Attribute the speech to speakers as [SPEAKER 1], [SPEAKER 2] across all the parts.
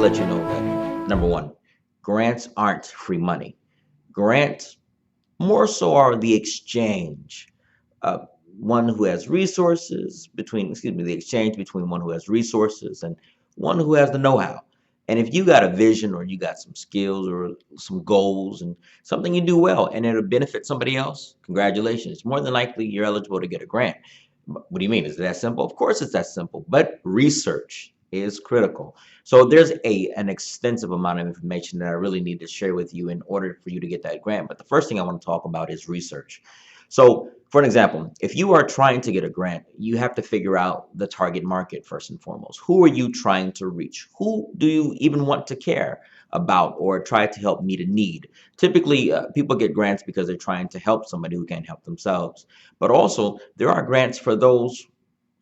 [SPEAKER 1] let you know that number one, grants aren't free money. Grants more so are the exchange. Uh, one who has resources between, excuse me, the exchange between one who has resources and one who has the know-how. And if you got a vision or you got some skills or some goals and something you do well and it'll benefit somebody else, congratulations. More than likely you're eligible to get a grant. What do you mean? Is it that simple? Of course it's that simple, but research is critical. So there's an extensive amount of information that I really need to share with you in order for you to get that grant. But the first thing I want to talk about is research. So for an example, if you are trying to get a grant, you have to figure out the target market first and foremost. Who are you trying to reach? Who do you even want to care about or try to help meet a need? Typically, people get grants because they're trying to help somebody who can't help themselves. But also, there are grants for those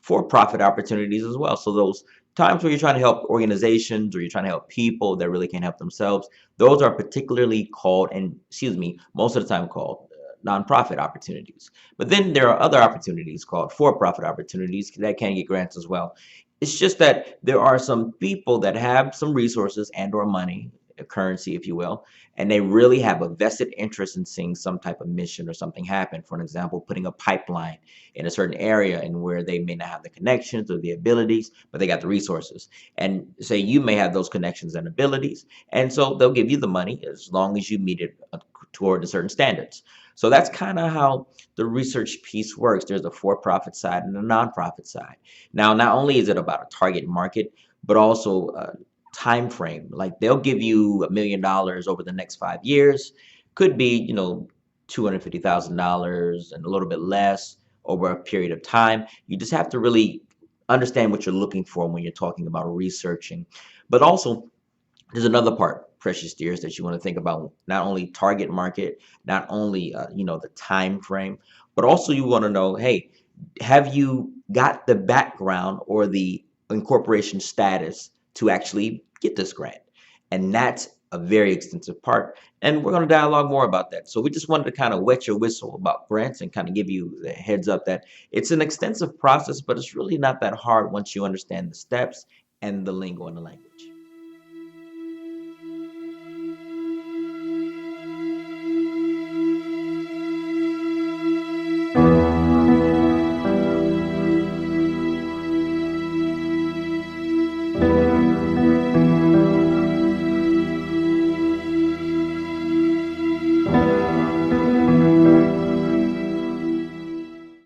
[SPEAKER 1] for-profit opportunities as well. So those times where you're trying to help organizations or you're trying to help people that really can't help themselves, those are particularly called, and excuse me, most of the time called nonprofit opportunities. But then there are other opportunities called for-profit opportunities that can get grants as well. It's just that there are some people that have some resources and or money, a currency, if you will, and they really have a vested interest in seeing some type of mission or something happen. For an example, putting a pipeline in a certain area and where they may not have the connections or the abilities, but they got the resources. And say you may have those connections and abilities, and so they'll give you the money as long as you meet it toward a certain standards. So that's kind of how the research piece works. There's a for-profit side and a nonprofit side. Now, not only is it about a target market, but also time frame. Like they'll give you $1 million over the next 5 years. Could be, $250,000 and a little bit less over a period of time. You just have to really understand what you're looking for when you're talking about researching. But also, there's another part, precious dears, that you want to think about. Not only target market, not only the time frame, but also you want to know, hey, have you got the background or the incorporation status to actually get this grant? And that's a very extensive part. And we're going to dialogue more about that. So we just wanted to kind of wet your whistle about grants and kind of give you the heads up that it's an extensive process, but it's really not that hard once you understand the steps and the lingo and the language.